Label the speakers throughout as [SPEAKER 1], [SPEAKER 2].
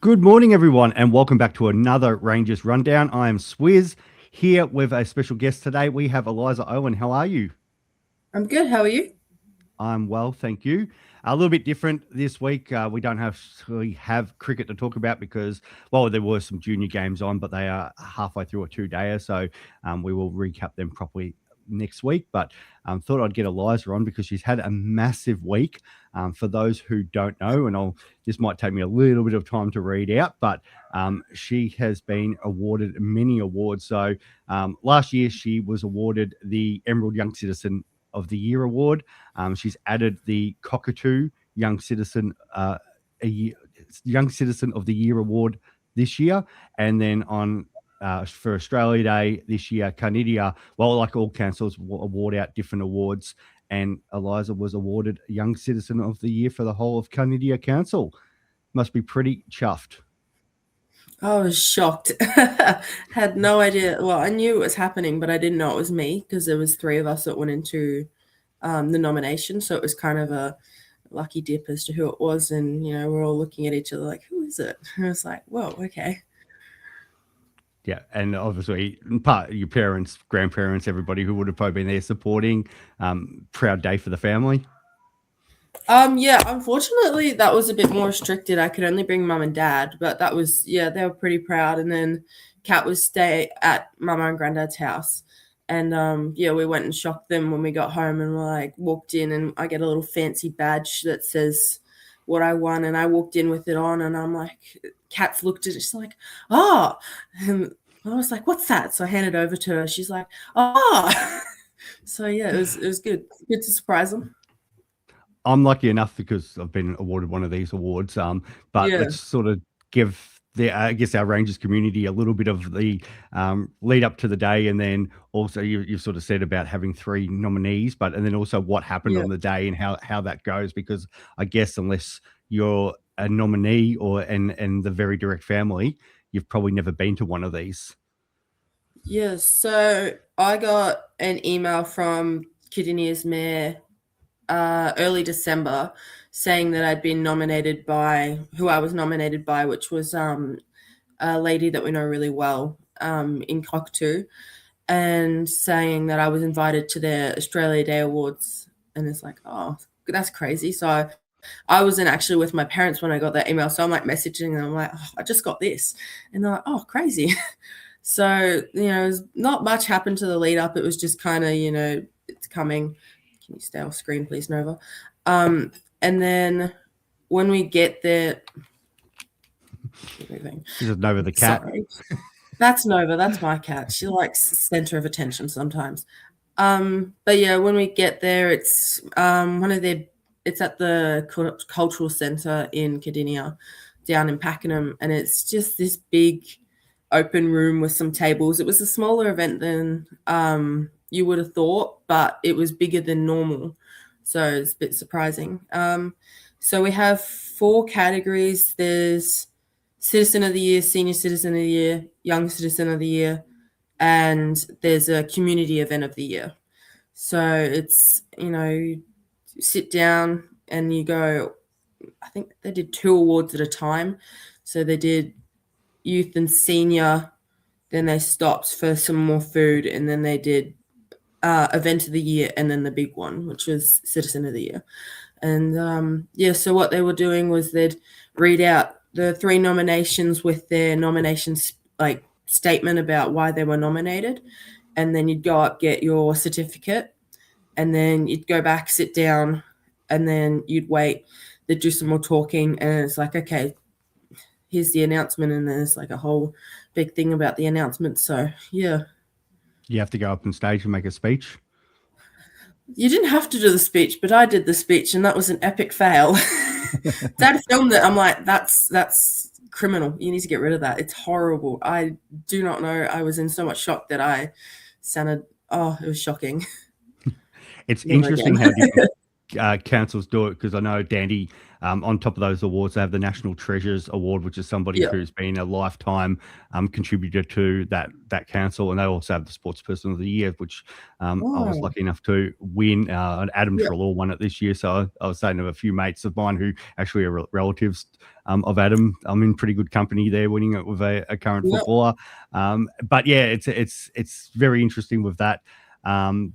[SPEAKER 1] Good morning, everyone, and welcome back to another Rangers Rundown. I am Swiz here with a special guest today. We have Eliza Owen. How are you?
[SPEAKER 2] I'm good. How are you?
[SPEAKER 1] I'm well, thank you. A little bit different this week. We don't have cricket to talk about because, well, there were some junior games on, but they are halfway through a two-dayer, so we will recap them properly next week. But thought I'd get Eliza on because she's had a massive week. For those who don't know, and this might take me a little bit of time to read out, but she has been awarded many awards. So last year she was awarded the Emerald Young Citizen of the Year award. She's added the Cockatoo Young Citizen Young Citizen of the Year award this year, and then on for Australia Day this year, Cardinia, well, like all councils, award out different awards, and Eliza was awarded Young Citizen of the Year for the whole of Cardinia Council. Must be pretty chuffed.
[SPEAKER 2] I was shocked. Had no idea. Well, I knew it was happening, but I didn't know it was me because there was three of us that went into the nomination. So it was kind of a lucky dip as to who it was, and we're all looking at each other like, "Who is it?" And I was like, "Whoa, okay."
[SPEAKER 1] Yeah, and obviously, part your parents, grandparents, everybody who would have probably been there supporting. Proud day for the family.
[SPEAKER 2] Yeah, unfortunately that was a bit more restricted. I could only bring mum and dad, but that was, yeah, they were pretty proud. And then Kat was stay at mama and granddad's house. And yeah, we went and shocked them when we got home, and we like walked in, and I get a little fancy badge that says what I won, and I walked in with it on, and I'm like, Kat's looked at it, she's like, "Oh," and I was like, "What's that?" So I handed it over to her. She's like, "Oh." So yeah, it was good to surprise them.
[SPEAKER 1] I'm lucky enough because I've been awarded one of these awards. But
[SPEAKER 2] Yeah.
[SPEAKER 1] let's sort of give I guess our Rangers community a little bit of the lead up to the day, and then also you've sort of said about having three nominees, and then also what happened
[SPEAKER 2] Yeah.
[SPEAKER 1] on the day and how that goes. Because I guess unless you're a nominee or and the very direct family, you've probably never been to one of these.
[SPEAKER 2] Yes, so I got an email from Cardinia's mayor early December saying that I'd been nominated by who I was nominated by, which was a lady that we know really well in Cockatoo, and saying that I was invited to their Australia Day Awards. And it's like, oh, that's crazy. So I wasn't actually with my parents when I got that email. So I'm like messaging them, I'm like, oh, I just got this. And they're like, oh, crazy. So, not much happened to the lead up. It was just kind of, it's coming. Can you stay off screen, please, Nova? And then when we get there,
[SPEAKER 1] This is Nova the cat.
[SPEAKER 2] sorry, that's Nova. That's my cat. She likes center of attention sometimes. But yeah, when we get there, it's it's at the cultural center in Cardinia, down in Pakenham, and it's just this big open room with some tables. It was a smaller event than you would have thought, but it was bigger than normal, so it's a bit surprising. So we have four categories. There's Citizen of the Year, Senior Citizen of the Year, Young Citizen of the Year, and there's a Community Event of the Year. So it's, you sit down and you go, I think they did 2 awards at a time. So they did youth and senior, then they stopped for some more food, and then they did event of the year, and then the big one, which was Citizen of the Year. And yeah, so what they were doing was they'd read out the three nominations with their nominations like statement about why they were nominated, and then you'd go up, get your certificate, and then you'd go back, sit down, and then you'd wait. They'd do some more talking, and it's like, okay, here's the announcement, and there's like a whole big thing about the announcement. So yeah,
[SPEAKER 1] You have to go up on stage and make a speech.
[SPEAKER 2] you didn't have to do the speech, but I did the speech, and that was an epic fail. Dad filmed it. I'm like, that's criminal. You need to get rid of that. It's horrible. I do not know. I was in so much shock that I sounded. Oh, it was shocking.
[SPEAKER 1] It's
[SPEAKER 2] Never
[SPEAKER 1] interesting
[SPEAKER 2] again.
[SPEAKER 1] how different councils do it because I know Dandy on top of those awards, they have the National Treasures Award, which is somebody
[SPEAKER 2] Yeah.
[SPEAKER 1] who's been a lifetime contributor to that council, and they also have the Sports Person of the Year, which I was
[SPEAKER 2] Oh,
[SPEAKER 1] lucky enough to win. And Adam
[SPEAKER 2] yeah.
[SPEAKER 1] Trelaw won it this year, so I was saying to a few mates of mine who actually are relatives of Adam. I'm in pretty good company there, winning it with a current
[SPEAKER 2] Yeah.
[SPEAKER 1] footballer. But yeah, it's very interesting with that.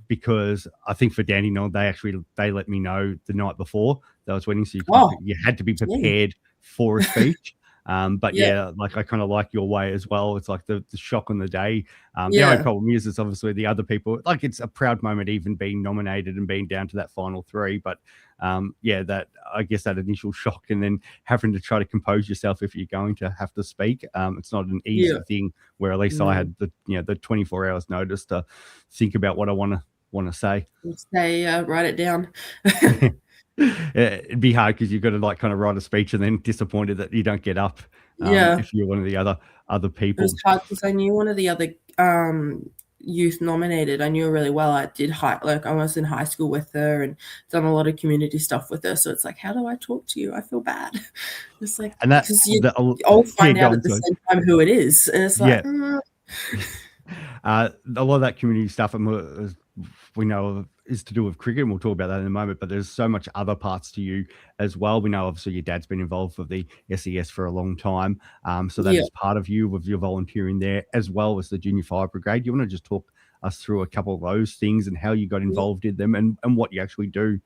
[SPEAKER 1] Because I think for Dandenong, they let me know the night before that I was winning, so
[SPEAKER 2] Oh,
[SPEAKER 1] you had to be
[SPEAKER 2] gee.
[SPEAKER 1] prepared for a speech. But
[SPEAKER 2] Yeah.
[SPEAKER 1] yeah, like I kind of like your way as well. It's like the shock on the day. The only
[SPEAKER 2] Yeah.
[SPEAKER 1] problem is obviously the other people. Like it's a proud moment even being nominated and being down to that final three. But yeah, that I guess that initial shock and then having to try to compose yourself if you're going to have to speak. It's not an
[SPEAKER 2] Yeah.
[SPEAKER 1] easy thing. Where at least I
[SPEAKER 2] No.
[SPEAKER 1] had the 24 hours notice to think about what I want to say.
[SPEAKER 2] Say, write it down.
[SPEAKER 1] It'd be hard because you've got to like kind of write a speech and then disappointed that you don't get up
[SPEAKER 2] Yeah.
[SPEAKER 1] if you're one of the other
[SPEAKER 2] It
[SPEAKER 1] people.
[SPEAKER 2] was hard because I knew one of the other youth nominated. I knew her really well. I was in high school with her and done a lot of community stuff with her. So it's like, how do I talk to you? I feel bad. It's like,
[SPEAKER 1] And that
[SPEAKER 2] because you
[SPEAKER 1] the
[SPEAKER 2] all
[SPEAKER 1] yeah,
[SPEAKER 2] find
[SPEAKER 1] go
[SPEAKER 2] out
[SPEAKER 1] on,
[SPEAKER 2] at the
[SPEAKER 1] sorry.
[SPEAKER 2] same time who it is, and it's like,
[SPEAKER 1] Yeah. A lot of that community stuff we know is to do with cricket, and we'll talk about that in a moment, but there's so much other parts to you as well. We know obviously your dad's been involved with the SES for a long time, so that
[SPEAKER 2] yeah,
[SPEAKER 1] is part of you with your volunteering there, as well as the Junior Fire Brigade. You want to just talk us through a couple of those things and how you got involved in them and what you actually do?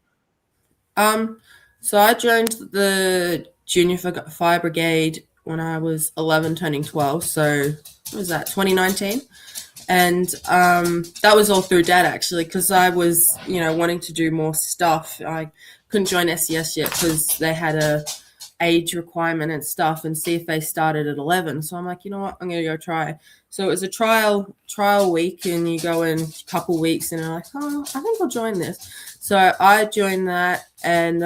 [SPEAKER 2] So I joined the Junior Fire Brigade when I was 11, turning 12. So what was that, 2019? And that was all through Dad, actually, because I was, wanting to do more stuff. I couldn't join SES yet because they had a age requirement and stuff, and CFA started at 11. So I'm like, you know what, I'm going to go try. So it was a trial week, and you go in a couple weeks, and I'm like, oh, I think I'll join this. So I joined that, and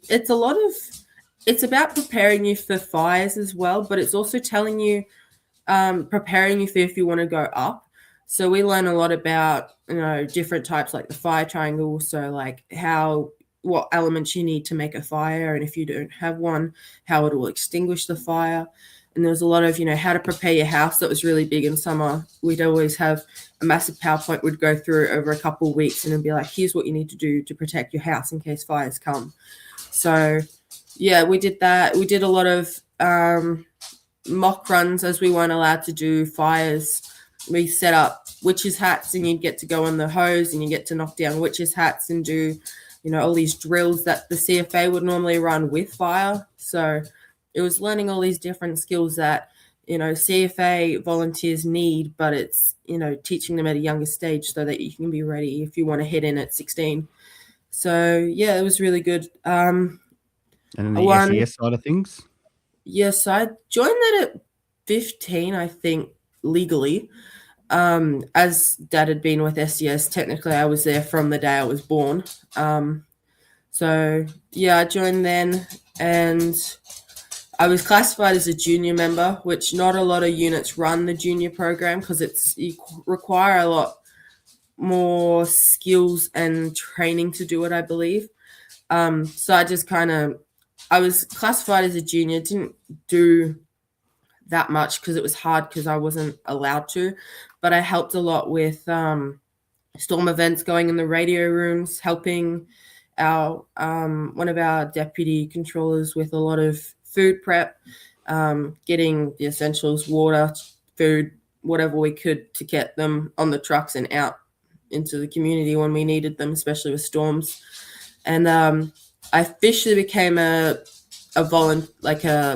[SPEAKER 2] it's about preparing you for fires as well, but it's also telling you, preparing you for if you want to go up. So we learn a lot about, different types like the fire triangle. So like what elements you need to make a fire, and if you don't have one, how it will extinguish the fire. And there was a lot of, how to prepare your house. That was really big in summer. We'd always have a massive PowerPoint we'd go through over a couple of weeks, and it'd be like, here's what you need to do to protect your house in case fires come. So yeah, we did that. We did a lot of mock runs as we weren't allowed to do fires. We set up witches' hats, and you'd get to go on the hose and you get to knock down witches' hats and do, all these drills that the CFA would normally run with fire. So it was learning all these different skills that, CFA volunteers need, but it's, teaching them at a younger stage so that you can be ready if you want to head in at 16. So yeah, it was really good.
[SPEAKER 1] And then the SES side of things?
[SPEAKER 2] Yes, I joined that at 15, I think, legally. As Dad had been with SES, technically I was there from the day I was born. So yeah, I joined then, and I was classified as a junior member, which not a lot of units run the junior program because you require a lot more skills and training to do it, I believe. So I was classified as a junior, didn't do that much because it was hard because I wasn't allowed to, but I helped a lot with storm events, going in the radio rooms, helping our one of our deputy controllers with a lot of food prep, getting the essentials, water, food, whatever we could to get them on the trucks and out into the community when we needed them, especially with storms. And I officially became a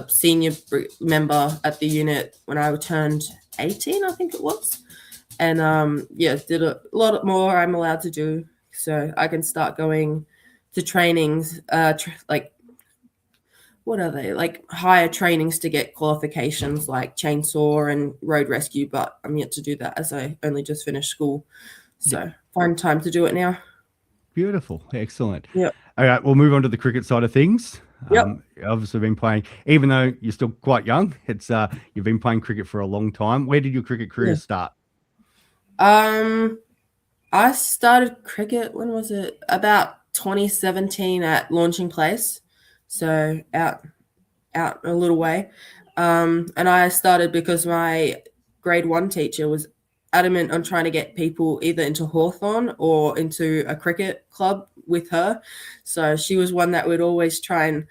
[SPEAKER 2] senior member at the unit when I turned 18, I think it was. And did a lot more I'm allowed to do. So I can start going to trainings, what are they? Like higher trainings to get qualifications like chainsaw and road rescue, but I'm yet to do that as I only just finished school. So find time to do it now.
[SPEAKER 1] Beautiful. Excellent.
[SPEAKER 2] Yep.
[SPEAKER 1] All right, we'll move on to the cricket side of things.
[SPEAKER 2] Yep.
[SPEAKER 1] Obviously been playing, even though you're still quite young, you've been playing cricket for a long time. Where did your cricket career start?
[SPEAKER 2] I started cricket, when was it? About 2017 at Launching Place. so out a little way. And I started because my grade 1 teacher was adamant on trying to get people either into Hawthorn or into a cricket club with her. So she was one that would always try and,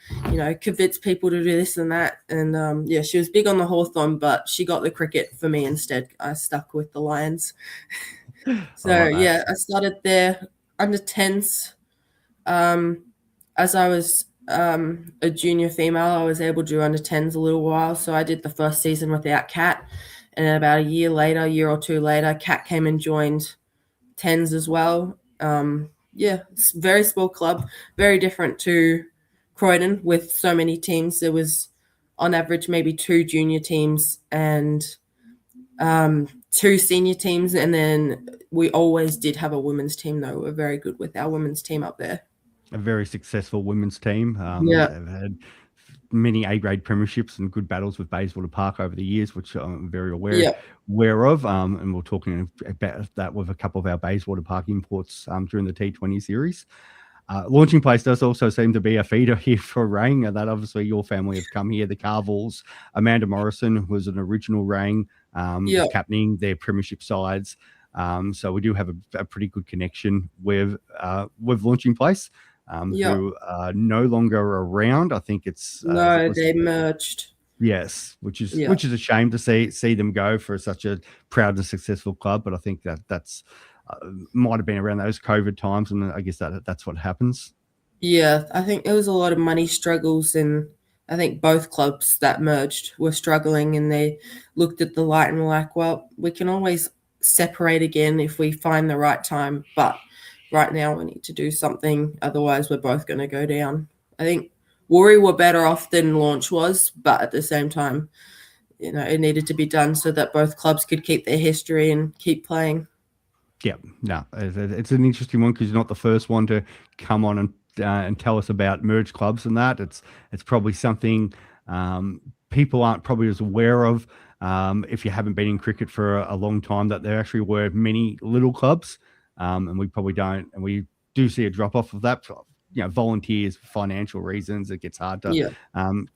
[SPEAKER 2] convince people to do this and that. And she was big on the Hawthorn, but she got the cricket for me instead. I stuck with the Lions. So
[SPEAKER 1] that.
[SPEAKER 2] I started there under 10s. As I was a junior female, I was able to do under 10s a little while. So I did the first season without Kat. And about a year or two later, Kat came and joined 10s as well. It's a very small club, very different to Croydon with so many teams. There was on average maybe 2 junior teams and 2 senior teams. And then we always did have a women's team, though. We're very good with our women's team up there.
[SPEAKER 1] A very successful women's team. They've had many A-grade premierships and good battles with Bayswater Park over the years, which I'm very aware of. And we're talking about that with a couple of our Bayswater Park imports during the T20 series. Launching Place does also seem to be a feeder here for Rang. That obviously your family have come here. The Carvels, Amanda Morrison was an original Rang, captaining their premiership sides. So we do have a pretty good connection with Launching Place. Who are no longer around. I think
[SPEAKER 2] they merged.
[SPEAKER 1] Yes, which is a shame to see them go for such a proud and successful club. But I think that's might have been around those COVID times, and I guess that's what happens.
[SPEAKER 2] Yeah, I think there was a lot of money struggles, and I think both clubs that merged were struggling, and they looked at the light and were like, well, we can always separate again if we find the right time, but right now we need to do something, otherwise we're both going to go down. I think Woori were better off than Launch was, but at the same time, it needed to be done so that both clubs could keep their history and keep playing.
[SPEAKER 1] Yeah, no, it's an interesting one because you're not the first one to come on and tell us about merged clubs and that. It's probably something people aren't probably as aware of if you haven't been in cricket for a long time, that there actually were many little clubs. And we probably don't, and we do see a drop off of that. Volunteers for financial reasons. It gets hard to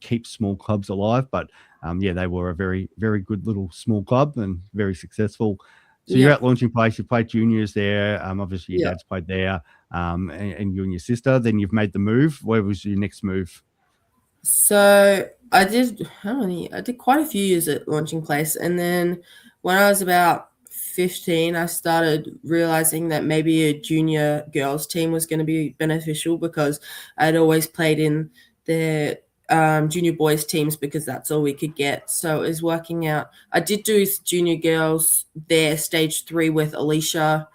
[SPEAKER 1] keep small clubs alive. But they were a very, very good little small club and very successful. So you're at Launching Place. You played juniors there. Obviously, your dad's played there, and you and your sister. Then you've made the move. Where was your next move?
[SPEAKER 2] So I did quite a few years at Launching Place, and then when I was about 15, I started realizing that maybe a junior girls team was going to be beneficial because I'd always played in the junior boys teams because that's all we could get. So it was working out. I did do junior girls there, stage 3 with Eliza,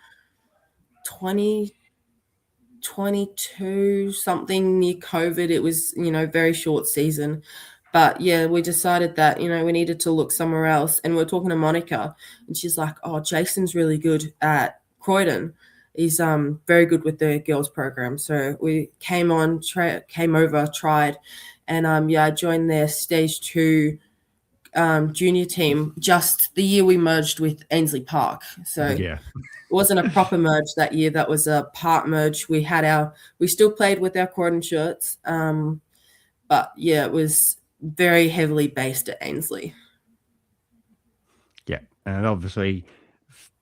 [SPEAKER 2] 2022, something near COVID. It was, very short season. But we decided that, we needed to look somewhere else. And we're talking to Monica, and she's like, oh, Jason's really good at Croydon. He's very good with the girls program. So we came over, tried. And I joined their stage 2 junior team just the year we merged with Ainsley Park. So it wasn't a proper merge that year. That was a part merge. We still played with our Croydon shirts. But it was very heavily based at Ainsley.
[SPEAKER 1] Yeah, and obviously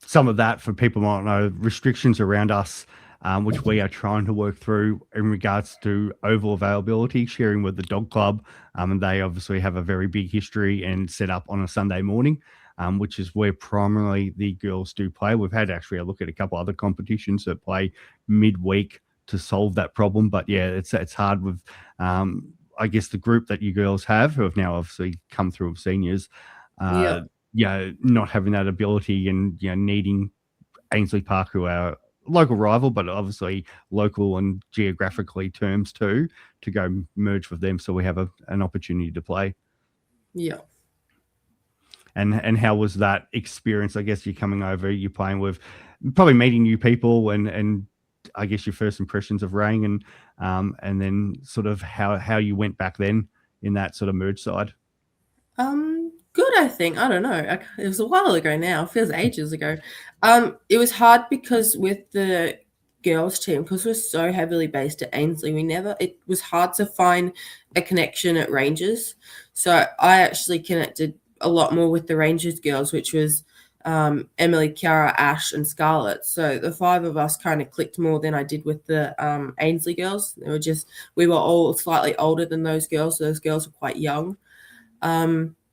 [SPEAKER 1] some of that, for people who might know, restrictions around us, which we are trying to work through in regards to oval availability, sharing with the dog club. And they obviously have a very big history and set up on a Sunday morning, which is where primarily the girls do play. We've had actually a look at a couple other competitions that play midweek to solve that problem. But it's hard with I guess the group that you girls have, who have now obviously come through of seniors, not having that ability and needing Ainsley Park, who are local rival, but obviously local and geographically terms too, to go merge with them, so we have an opportunity to play.
[SPEAKER 2] Yeah.
[SPEAKER 1] And how was that experience? I guess you're coming over, you're playing with, probably meeting new people, and I guess your first impressions of Rang, and then sort of how you went back then in that sort of merge side.
[SPEAKER 2] Good, I think. I don't know. It was a while ago now. It feels ages ago. It was hard because with the girls team, because we're so heavily based at Ainsley, it was hard to find a connection at Rangers. So I actually connected a lot more with the Rangers girls, which was Emily, Kiara, Ash, and Scarlett. So the five of us kind of clicked more than I did with the Ainsley girls. We were all slightly older than those girls. So those girls were quite young.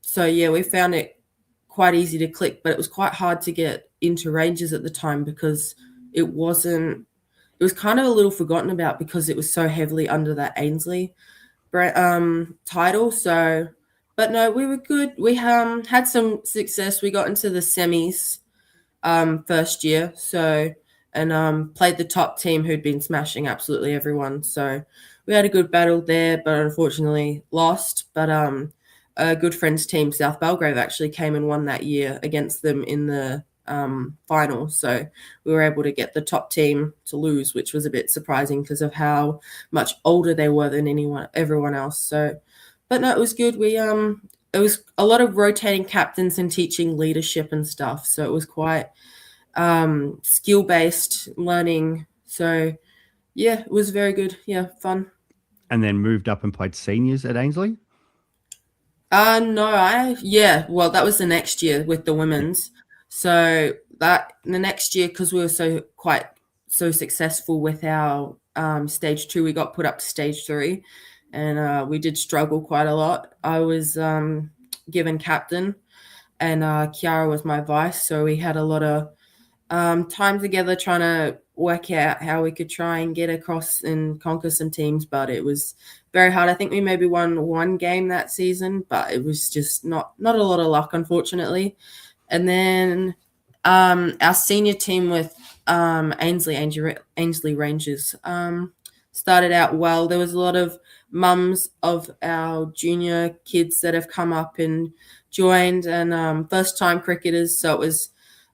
[SPEAKER 2] So yeah, we found it quite easy to click, but it was quite hard to get into Rangers at the time because it was kind of a little forgotten about because it was so heavily under that Ainsley title. So, but no, we were good. We had some success. We got into the semis first year, so and played the top team who'd been smashing absolutely everyone. So we had a good battle there, but unfortunately lost. But a good friends team, South Belgrave, actually came and won that year against them in the final. So we were able to get the top team to lose, which was a bit surprising because of how much older they were than everyone else. So, but no, it was good. It was a lot of rotating captains and teaching leadership and stuff. So it was quite skill-based learning. So yeah, it was very good. Yeah, fun.
[SPEAKER 1] And then moved up and played seniors at Ainsley?
[SPEAKER 2] No, well, that was the next year with the women's. So that the next year, because we were so successful with our stage 2, we got put up to stage 3, and we did struggle quite a lot. I was given captain, and Kiara was my vice. So we had a lot of time together trying to work out how we could try and get across and conquer some teams, but it was very hard. I think we maybe won one game that season, but it was just not a lot of luck, unfortunately. And then our senior team with Ainsley Rangers started out well. There was a lot of mums of our junior kids that have come up and joined, and first-time cricketers. So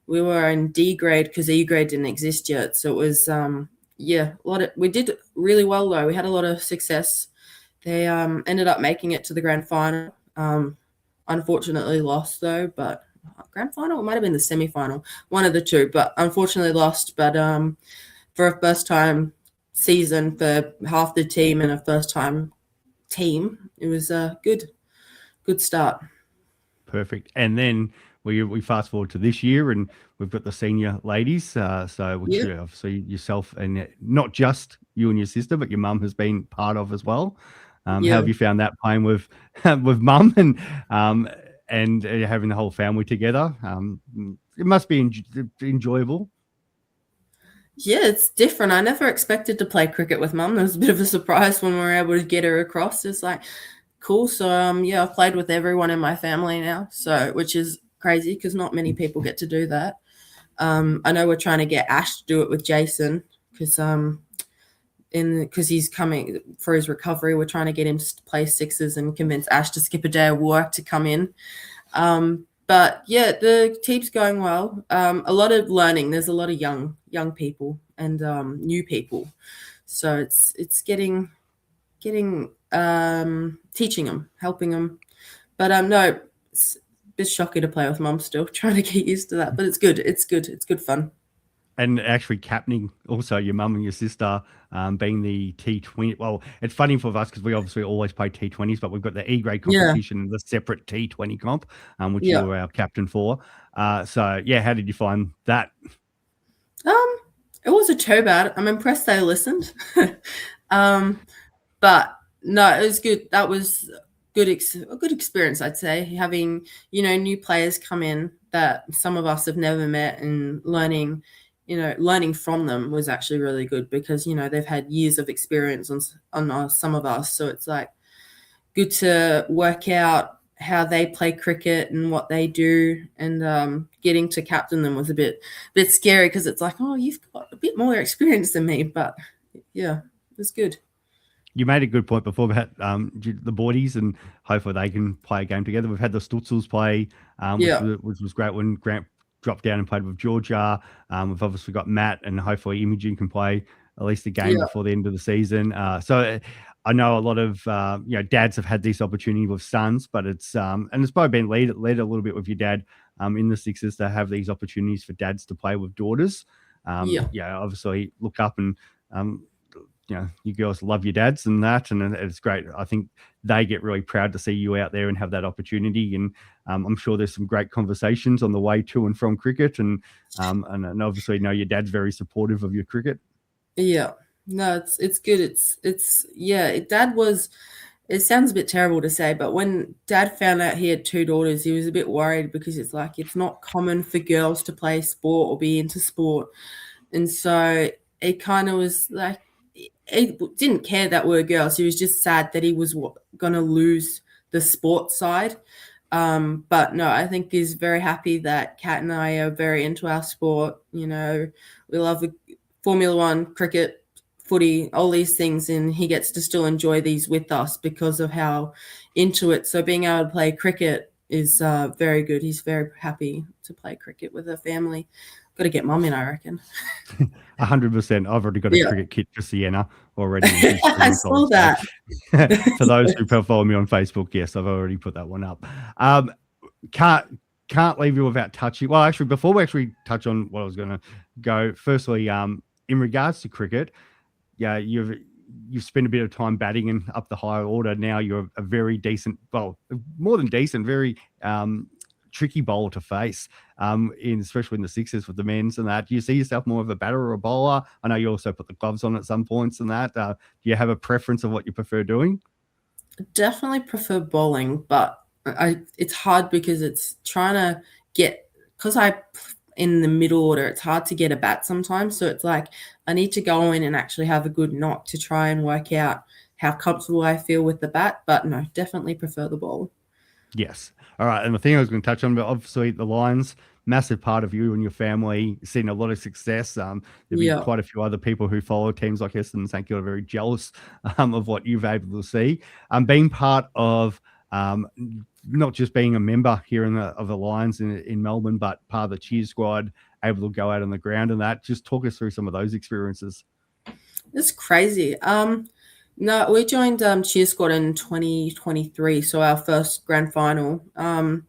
[SPEAKER 2] we were in D grade because E grade didn't exist yet. So it was we did really well though. We had a lot of success. They ended up making it to the grand final. Unfortunately lost though, but grand final, it might have been the semi-final, one of the two, but unfortunately lost. But for a first time season for half the team and a first time team, it was a good start.
[SPEAKER 1] Perfect. And then we fast forward to this year, and we've got the senior ladies. Which obviously yourself, and not just you and your sister, but your mum has been part of as well. How have you found that playing with mum and having the whole family together? It must be enjoyable.
[SPEAKER 2] Yeah, it's different. I never expected to play cricket with mum. It was a bit of a surprise when we were able to get her across. It's like, cool. So I've played with everyone in my family now, so which is crazy because not many people get to do that. I know we're trying to get Ash to do it with Jason because he's coming for his recovery. We're trying to get him to play sixes and convince Ash to skip a day of work to come in. But yeah, the team's going well. A lot of learning. There's a lot of young people and new people, so it's getting teaching them, helping them. But no, it's a bit shocking to play with mum still, trying to get used to that. But it's good. It's good fun.
[SPEAKER 1] And actually captaining also your mum and your sister, being the T20. Well, it's funny for us because we obviously always play T20s, but we've got the E-grade competition, the separate T20 comp, which you were our captain for. So yeah, how did you find that?
[SPEAKER 2] It wasn't too bad. I'm impressed they listened. But no, it was good. That was a good experience, I'd say, having, new players come in that some of us have never met, and learning from them was actually really good because, they've had years of experience on some of us. So it's like good to work out how they play cricket and what they do, and getting to captain them was a bit scary because it's like, oh, you've got a bit more experience than me, but yeah, it was good.
[SPEAKER 1] You made a good point before about the boardies, and hopefully they can play a game together. We've had the Stutzels play, which was great when Grant dropped down and played with Georgia. We've obviously got Matt, and hopefully Imogen can play at least a game before the end of the season. So I know a lot of dads have had this opportunity with sons, but it's probably been led a little bit with your dad in the Sixers to have these opportunities for dads to play with daughters.
[SPEAKER 2] Yeah.
[SPEAKER 1] Obviously look up and you girls love your dads and that, and it's great. I think they get really proud to see you out there and have that opportunity. And I'm sure there's some great conversations on the way to and from cricket, and obviously your dad's very supportive of your cricket.
[SPEAKER 2] Yeah. No, it's good. Dad was. It sounds a bit terrible to say, but when Dad found out he had 2 daughters, he was a bit worried because it's like it's not common for girls to play sport or be into sport, and so it kind of was like he didn't care that we're girls. He was just sad that he was going to lose the sports side. But no, I think he's very happy that Kat and I are very into our sport. We love Formula One, cricket, footy, all these things, and he gets to still enjoy these with us because of how into it. So being able to play cricket is very good. He's very happy to play cricket with a family. Got to get Mum in, I reckon.
[SPEAKER 1] 100%. I've already got a cricket kit for Sienna already.
[SPEAKER 2] I saw that.
[SPEAKER 1] For those who follow me on Facebook, yes, I've already put that one up. Can't leave you without touching. Well, actually, before we actually touch on what I was going to go, firstly, in regards to cricket, you've spent a bit of time batting and up the higher order. Now you're a very decent, well, more than decent, very tricky bowler to face, especially in the sixes with the men's and that. Do you see yourself more of a batter or a bowler? I know you also put the gloves on at some points and that. Do you have a preference of what you prefer doing?
[SPEAKER 2] Definitely prefer bowling, but it's hard because it's trying to get, because I in the middle order, it's hard to get a bat sometimes. So it's like I need to go in and actually have a good knock to try and work out how comfortable I feel with the bat. But no, definitely prefer the ball.
[SPEAKER 1] Yes. All right. And the thing I was going to touch on, but obviously the Lions, massive part of you and your family, seen a lot of success. There'll be quite a few other people who follow teams like Essendon St Kilda, very jealous of what you've able to see. Being part of not just being a member here of the Lions in Melbourne, but part of the cheer squad, able to go out on the ground and that. Just talk us through some of those experiences.
[SPEAKER 2] It's crazy. No, we joined cheer squad in 2023, so our first grand final. And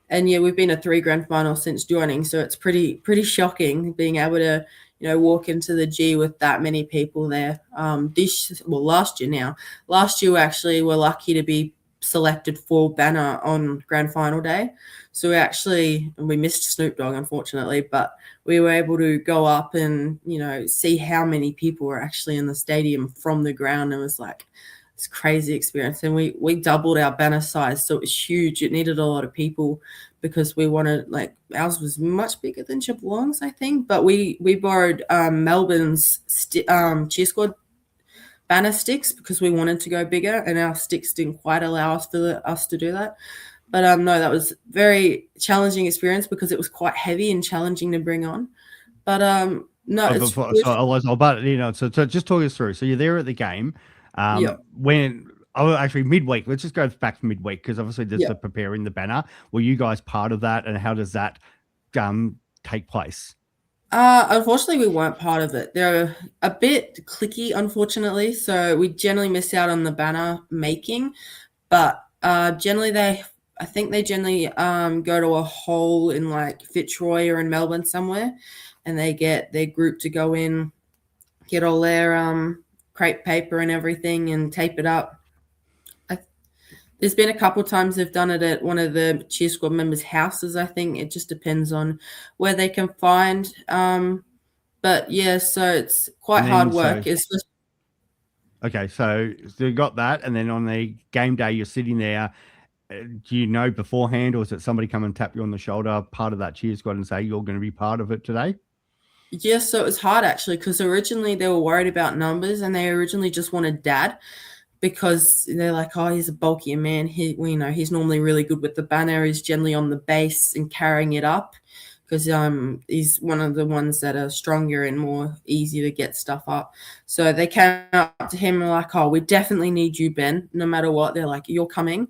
[SPEAKER 2] we've been a 3 grand final since joining, so it's pretty shocking being able to walk into the G with that many people there. Last year we actually were lucky to be selected for banner on grand final day, so we missed Snoop Dogg unfortunately, but we were able to go up and see how many people were actually in the stadium from the ground. It was like this crazy experience, and we doubled our banner size, so it was huge. It needed a lot of people because we wanted, ours was much bigger than Geelong's, I think, but we borrowed Melbourne's cheer squad banner sticks because we wanted to go bigger, and our sticks didn't quite allow us to do that. But no, that was very challenging experience because it was quite heavy and challenging to bring on. But no,
[SPEAKER 1] so just talk us through. So you're there at the game. When actually midweek, let's just go back to midweek because obviously there's the preparing the banner. Were you guys part of that, and how does that take place?
[SPEAKER 2] Unfortunately, we weren't part of it. They're a bit cliquey, unfortunately, so we generally miss out on the banner making. But generally, they go to a hole in Fitzroy or in Melbourne somewhere, and they get their group to go in, get all their crepe paper and everything, and tape it up. There's been a couple of times they've done it at one of the cheer squad members' houses, I think. It just depends on where they can find. But yeah, so it's quite hard work.
[SPEAKER 1] Okay, so you got that, and then on the game day, you're sitting there. Do you know beforehand, or is it somebody come and tap you on the shoulder, part of that cheer squad, and say you're going to be part of it today?
[SPEAKER 2] Yeah, so it was hard actually because originally they were worried about numbers, and they originally just wanted Dad, because they're like, oh, he's a bulkier man. He's normally really good with the banner. He's generally on the base and carrying it up because he's one of the ones that are stronger and more easy to get stuff up. So they came up to him and were like, oh, we definitely need you, Ben, no matter what. They're like, you're coming.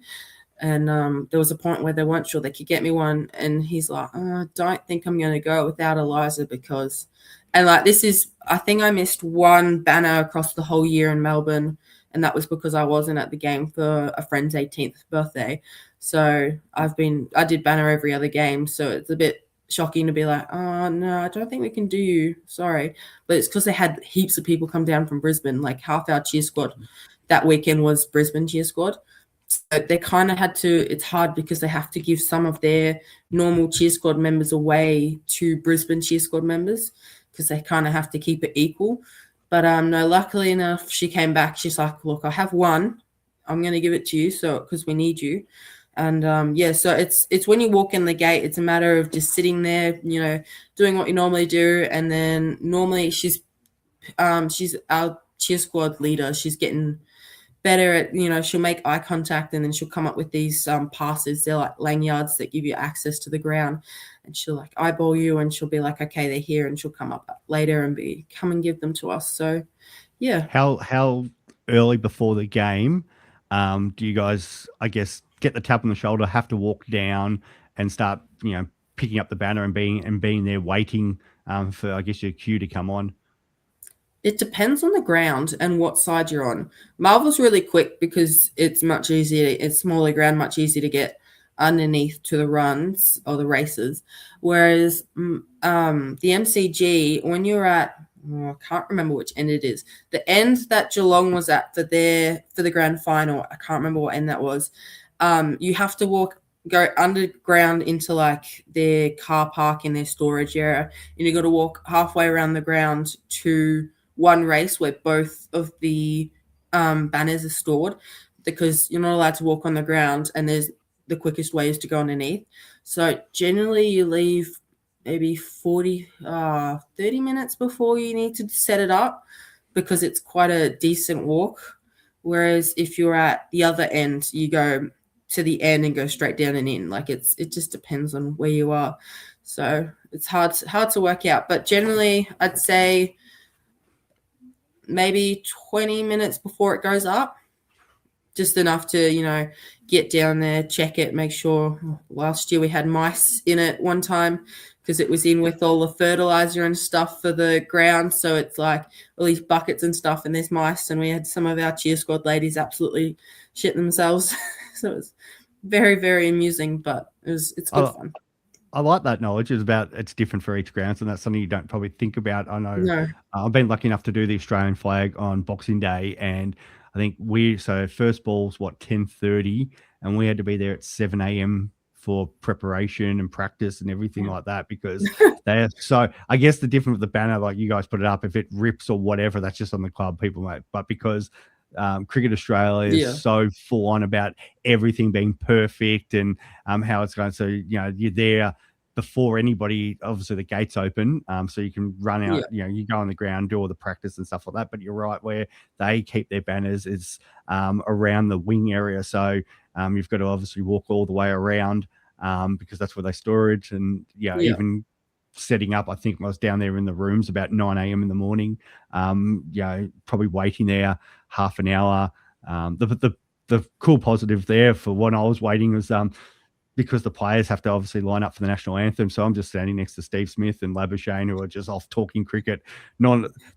[SPEAKER 2] And there was a point where they weren't sure they could get me one. And he's like, oh, I don't think I'm going to go without Eliza because – and I think I missed one banner across the whole year in Melbourne. And that was because I wasn't at the game for a friend's 18th birthday. So I did banner every other game. So it's a bit shocking to be like, oh no, I don't think we can do you. Sorry. But it's because they had heaps of people come down from Brisbane. Like half our cheer squad that weekend was Brisbane cheer squad. So they kind of had to, it's hard because they have to give some of their normal cheer squad members away to Brisbane cheer squad members because they kind of have to keep it equal. But no, luckily enough, she came back. She's like, look, I have one. I'm going to give it to you because we need you. And yeah, so it's when you walk in the gate, it's a matter of just sitting there, doing what you normally do. And then normally she's our cheer squad leader. She's getting better at, she'll make eye contact and then she'll come up with these passes. They're like lanyards that give you access to the ground, and she'll like eyeball you and she'll be like, okay, they're here, and she'll come up later and come and give them to us. So yeah.
[SPEAKER 1] How early before the game do you guys, I guess, get the tap on the shoulder, have to walk down and start, picking up the banner and being there waiting for, I guess, your cue to come on?
[SPEAKER 2] It depends on the ground and what side you're on. Marvel's really quick because it's much easier. It's smaller ground, much easier to get underneath to the runs or the races. Whereas the MCG, when you're at, I can't remember which end it is. The end that Geelong was at for the grand final, I can't remember what end that was. You have to go underground into like their car park in their storage area, and you got to walk halfway around the ground to one race where both of the banners are stored, because you're not allowed to walk on the ground, and there's the quickest way is to go underneath. So generally you leave maybe 30 minutes before you need to set it up, because it's quite a decent walk. Whereas if you're at the other end, you go to the end and go straight down and in. Like it just depends on where you are. So it's hard to work out. But generally I'd say maybe 20 minutes before it goes up, just enough to, get down there, check it, make sure. Last year we had mice in it one time because it was in with all the fertilizer and stuff for the ground. So it's like all these buckets and stuff, and there's mice, and we had some of our cheer squad ladies absolutely shit themselves. So it was very, very amusing, but it's good fun.
[SPEAKER 1] I like that knowledge. It's different for each ground, and that's something you don't probably think about. I know.
[SPEAKER 2] No.
[SPEAKER 1] I've been lucky enough to do the Australian flag on Boxing Day, and I think first ball's 10:30, and we had to be there at 7 a.m. for preparation and practice and everything like that, because they're so. I guess the difference with the banner, like you guys put it up, if it rips or whatever, that's just on the club people, mate. But because Cricket Australia is so full on about everything being perfect and how it's going. So, you're there before anybody, obviously the gates open, so you can run out, you go on the ground, do all the practice and stuff like that. But you're right, where they keep their banners is around the wing area. So you've got to obviously walk all the way around because that's where they store it. And even setting up, I think I was down there in the rooms about 9 a.m. in the morning, probably waiting there half an hour. The cool positive there for when I was waiting was because the players have to obviously line up for the national anthem. So I'm just standing next to Steve Smith and Labuschagne, who are just off talking cricket.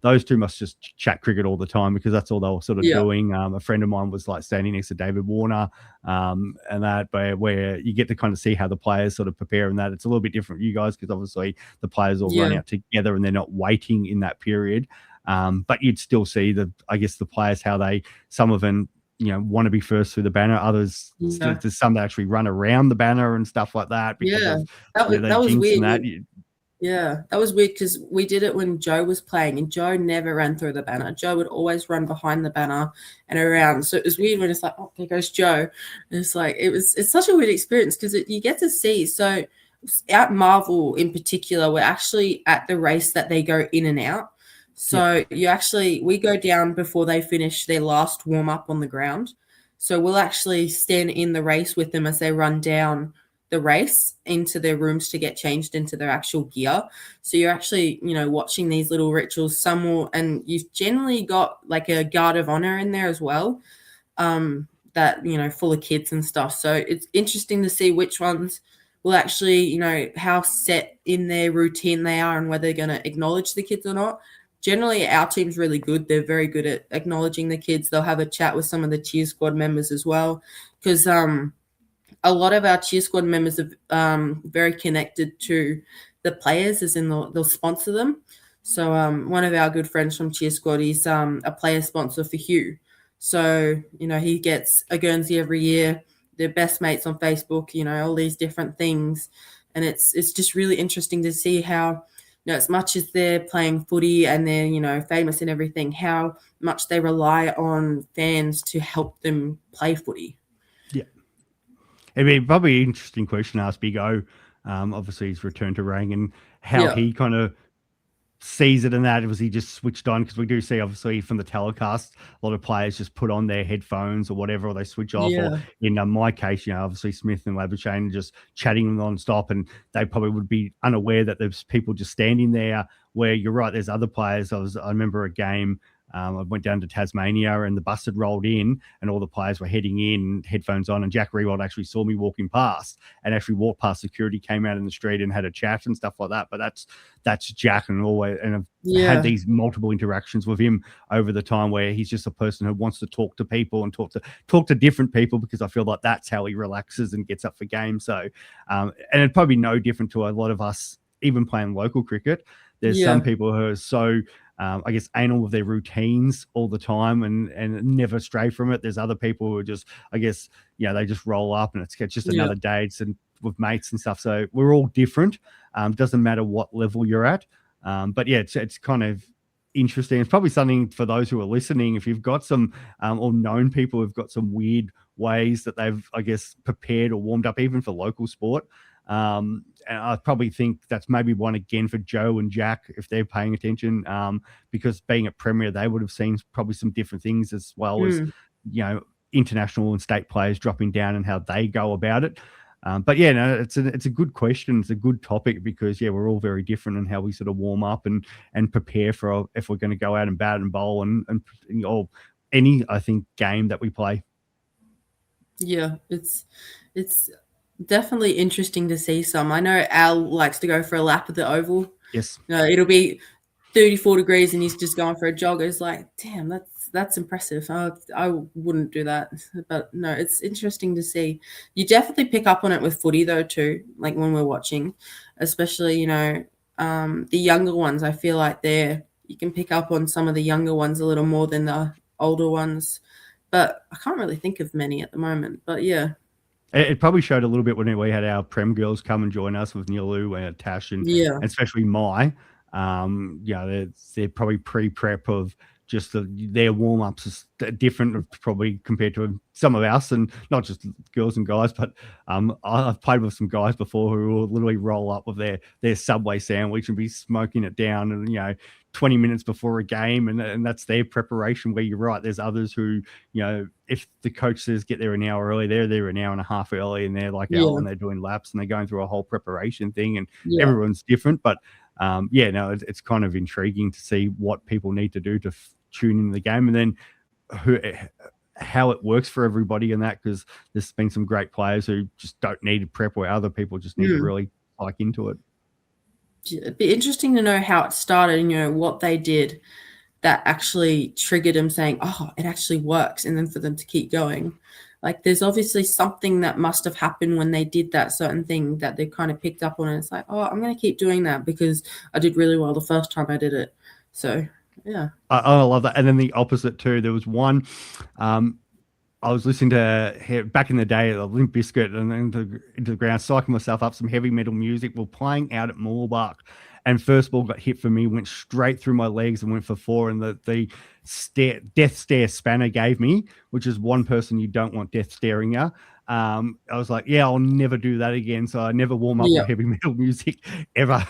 [SPEAKER 1] Those two must just chat cricket all the time, because that's all they were sort of doing. A friend of mine was like standing next to David Warner and that, where you get to kind of see how the players sort of prepare, and that it's a little bit different for you guys, because obviously the players all run out together and they're not waiting in that period. But you'd still see the players, how some of them, want to be first through the banner. Others, there's some that actually run around the banner and stuff like that. Because
[SPEAKER 2] that was weird. That was weird, because we did it when Joe was playing, and Joe never ran through the banner. Joe would always run behind the banner and around. So it was weird when it's like, oh, there goes Joe. And it's like, it's such a weird experience, because you get to see. So at Marvel in particular, we're actually at the race that they go in and out. So we go down before they finish their last warm up on the ground. So we'll actually stand in the race with them as they run down the race into their rooms to get changed into their actual gear. So you're actually, watching these little rituals. And you've generally got like a guard of honor in there as well, that, full of kids and stuff. So it's interesting to see which ones will actually, how set in their routine they are and whether they're going to acknowledge the kids or not. Generally, our team's really good. They're very good at acknowledging the kids. They'll have a chat with some of the cheer squad members as well, because a lot of our cheer squad members are very connected to the players, as in they'll sponsor them. So one of our good friends from cheer squad is a player sponsor for Hugh. So, he gets a Guernsey every year. They're best mates on Facebook, all these different things. And it's just really interesting to see how, as much as they're playing footy and they're, famous and everything, how much they rely on fans to help them play footy.
[SPEAKER 1] Yeah. It'd be probably an interesting question to ask Big O. Obviously, he's returned to Rang, and how he kind of sees it, and that was he just switched on, because we do see obviously from the telecast a lot of players just put on their headphones or whatever, or they switch off, or in my case, obviously Smith and Labuschagne just chatting non-stop, and they probably would be unaware that there's people just standing there, where you're right, there's other players. I remember a game, I went down to Tasmania, and the bus had rolled in and all the players were heading in, headphones on, and Jack Rewald actually saw me walking past and actually walked past security, came out in the street and had a chat and stuff like that. But that's Jack, and always, and I've had these multiple interactions with him over the time, where he's just a person who wants to talk to people and talk to different people, because I feel like that's how he relaxes and gets up for games. So and it'd probably be no different to a lot of us, even playing local cricket. There's some people who are so I guess anal with their routines all the time and never stray from it. There's other people who are just, I guess, they just roll up and it's just another day. It's with mates and stuff. So we're all different. Doesn't matter what level you're at. But yeah, it's kind of interesting. It's probably something for those who are listening. If you've got some or known people who've got some weird ways that they've, I guess, prepared or warmed up, even for local sport. And I probably think that's maybe one again for Joe and Jack, if they're paying attention, because being at Premier, they would have seen probably some different things, as well as, international and state players dropping down and how they go about it. But yeah, no, it's a good question. It's a good topic, because we're all very different in how we sort of warm up and prepare for if we're going to go out and bat and bowl and or any, I think, game that we play. Yeah,
[SPEAKER 2] it's definitely interesting to see some. I know Al likes to go for a lap at the Oval.
[SPEAKER 1] Yes.
[SPEAKER 2] It'll be 34 degrees and he's just going for a jog. It's like, damn, that's impressive. I wouldn't do that. But no, it's interesting to see. You definitely pick up on it with footy though too, like when we're watching, especially, the younger ones. I feel like you can pick up on some of the younger ones a little more than the older ones. But I can't really think of many at the moment. But yeah.
[SPEAKER 1] It probably showed a little bit when we had our Prem girls come and join us with Nilu and Tash and especially Mai. They're probably pre-prep of just their warm-ups is different probably compared to some of us, and not just girls and guys, but I've played with some guys before who will literally roll up with their Subway sandwich and be smoking it down, and 20 minutes before a game, and that's their preparation. Where you're right, there's others who, if the coach says get there an hour early, they're there an hour and a half early, and they're like and they're doing laps and they're going through a whole preparation thing, and everyone's different. But it's kind of intriguing to see what people need to do to tune in the game, and then how it works for everybody in that, because there's been some great players who just don't need to prep, where other people just need to really like into it.
[SPEAKER 2] It'd be interesting to know how it started and what they did that actually triggered them saying, oh, it actually works, and then for them to keep going. Like, there's obviously something that must have happened when they did that certain thing that they kind of picked up on, and it's like, oh, I'm going to keep doing that because I did really well the first time I did it. So yeah, I
[SPEAKER 1] love that. And then the opposite too. There was one, I was listening to back in the day, Limp Bizkit, and then into the ground, psyching myself up, some heavy metal music. We're playing out at Moorbark, and first ball got hit for me, went straight through my legs and went for 4. And the death stare Spanner gave me, which is one person you don't want death staring you. I was like, I'll never do that again. So I never warm up with heavy metal music ever.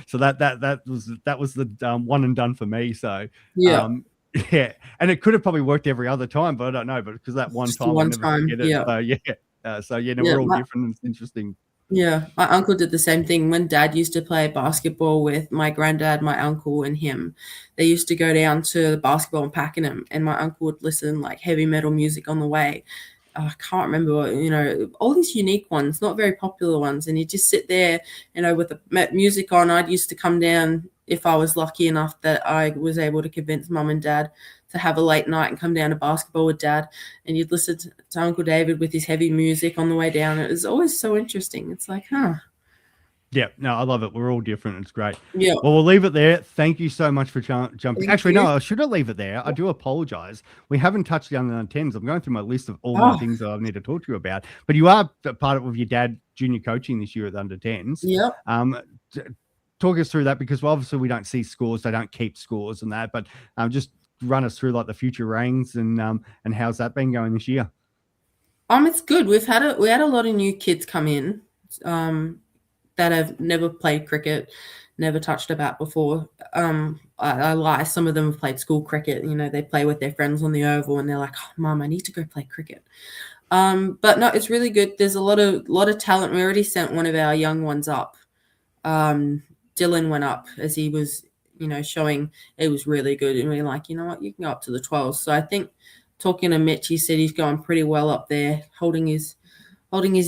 [SPEAKER 1] So that was the one and done for me. So and it could have probably worked every other time, but I don't know. But because that one time, I'll never forget it. So we're all different. It's interesting.
[SPEAKER 2] Yeah, my uncle did the same thing. When Dad used to play basketball with my granddad, my uncle, and him, they used to go down to the basketball in Pakenham, and my uncle would listen like heavy metal music on the way. I can't remember what, all these unique ones, not very popular ones. And you just sit there, with the music on. I'd used to come down if I was lucky enough that I was able to convince Mum and Dad to have a late night and come down to basketball with Dad, and you'd listen to Uncle David with his heavy music on the way down. It was always so interesting. It's like,
[SPEAKER 1] Yeah, no, I love it. We're all different. It's great.
[SPEAKER 2] Yeah.
[SPEAKER 1] Well, we'll leave it there. Thank you so much for jumping.
[SPEAKER 2] Thank
[SPEAKER 1] Actually,
[SPEAKER 2] you.
[SPEAKER 1] no, I should have leave it there. I do apologize. We haven't touched the under 10s. I'm going through my list of all my things that I need to talk to you about. But you are part of with your dad junior coaching this year at the under 10s.
[SPEAKER 2] Yep.
[SPEAKER 1] Talk us through that, because obviously we don't see scores. They don't keep scores and that. But just run us through like the future ranks and how's that been going this year?
[SPEAKER 2] It's good. We had a lot of new kids come in. That have never played cricket, never touched a bat before. I lie. Some of them have played school cricket. You know, they play with their friends on the oval, and they're like, "Oh, Mum, I need to go play cricket." But no, it's really good. There's a lot of talent. We already sent one of our young ones up. Dylan went up as he was, showing it was really good, and we're like, you know what, you can go up to the 12s. So I think talking to Mitch, he said he's going pretty well up there, holding his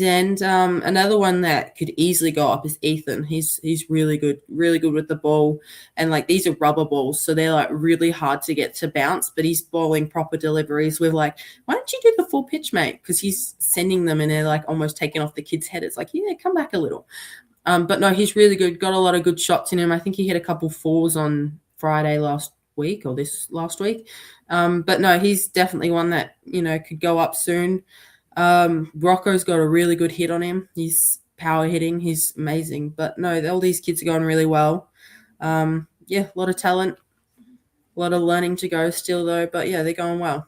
[SPEAKER 2] end. Another one that could easily go up is Ethan. He's really good with the ball. And like, these are rubber balls, so they're like really hard to get to bounce, but he's bowling proper deliveries. We're like, why don't you do the full pitch, mate? Because he's sending them and they're like almost taking off the kid's head. It's like, yeah, come back a little. But no, he's really good. Got a lot of good shots in him. I think he hit a couple fours on Friday last week or this last week. But no, he's definitely one that, could go up soon. Rocco's got a really good hit on him. He's power hitting. He's amazing. But no, all these kids are going really well. A lot of talent, a lot of learning to go still though. But yeah, they're going well.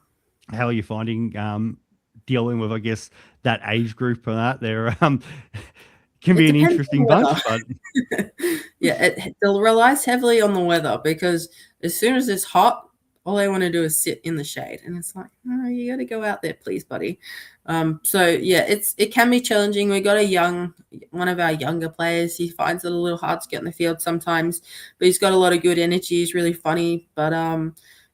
[SPEAKER 1] How are you finding dealing with, I guess, that age group and that? They're can be an interesting bunch, but
[SPEAKER 2] it relies heavily on the weather, because as soon as it's hot, all they want to do is sit in the shade, and it's like, oh, you got to go out there, please, buddy. It can be challenging. We got one of our younger players. He finds it a little hard to get in the field sometimes, but he's got a lot of good energy. He's really funny, but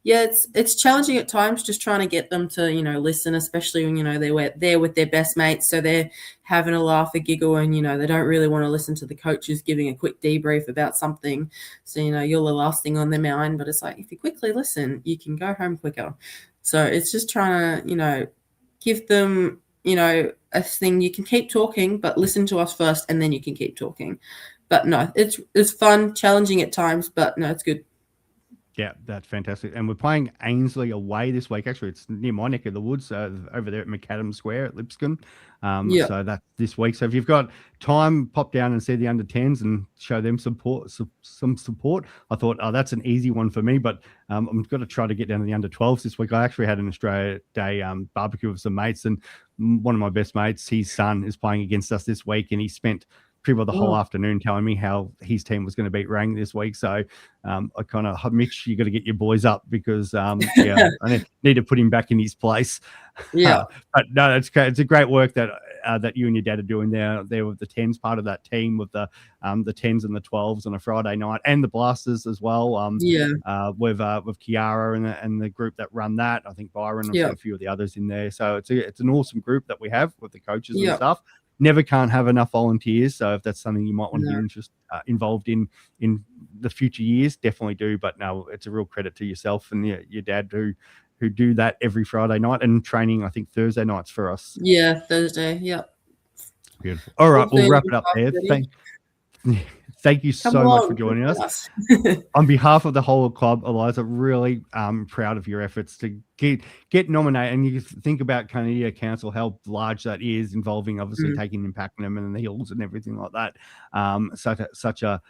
[SPEAKER 2] it's challenging at times, just trying to get them to, listen, especially when, they're there with their best mates. So they're having a laugh, a giggle, and, they don't really want to listen to the coaches giving a quick debrief about something. So, you're the last thing on their mind, but it's like, if you quickly listen, you can go home quicker. So it's just trying to, give them, a thing. You can keep talking, but listen to us first, and then you can keep talking. But no, it's fun, challenging at times, but no, it's good.
[SPEAKER 1] Yeah, that's fantastic. And we're playing Ainsley away this week. Actually, it's near my neck of the woods, over there at McAdam Square at Lipscomb. So that's this week. So if you've got time, pop down and see the under 10s and show them some support. I thought, that's an easy one for me, but I'm going to try to get down to the under 12s this week. I actually had an Australia Day barbecue with some mates, and one of my best mates, his son, is playing against us this week, and he spent pretty well the whole afternoon telling me how his team was going to beat Rang this week. So I kind of, Mitch, you got to get your boys up, because I need to put him back in his place.
[SPEAKER 2] Yeah.
[SPEAKER 1] But no, it's a great work that you and your dad are doing there with the 10s, part of that team with the 10s and the 12s on a Friday night, and the Blasters as well. With Kiara and the group that run that. I think Byron and a few of the others in there. So it's an awesome group that we have with the coaches and stuff. Never can't have enough volunteers. So if that's something you might want to be involved in the future years, definitely do. But no, it's a real credit to yourself and your dad who do that every Friday night, and training, I think, Thursday nights for us.
[SPEAKER 2] Yeah, Thursday. Yeah.
[SPEAKER 1] Beautiful. All right, we'll wrap it up there. Thank you so much for joining us. On behalf of the whole club, Eliza, really proud of your efforts to get nominated. And you think about Cardinia Council, how large that is, involving obviously taking in Pakenham and the Hills and everything like that. Such a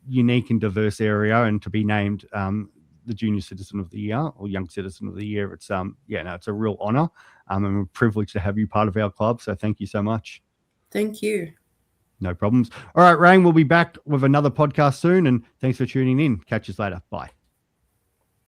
[SPEAKER 1] unique and diverse area, and to be named the Junior Citizen of the Year or Young Citizen of the Year, it's it's a real honour. And we're privileged to have you part of our club. So thank you so much.
[SPEAKER 2] Thank you.
[SPEAKER 1] No problems. All right, Rang, we'll be back with another podcast soon, and thanks for tuning in. Catch us later. Bye.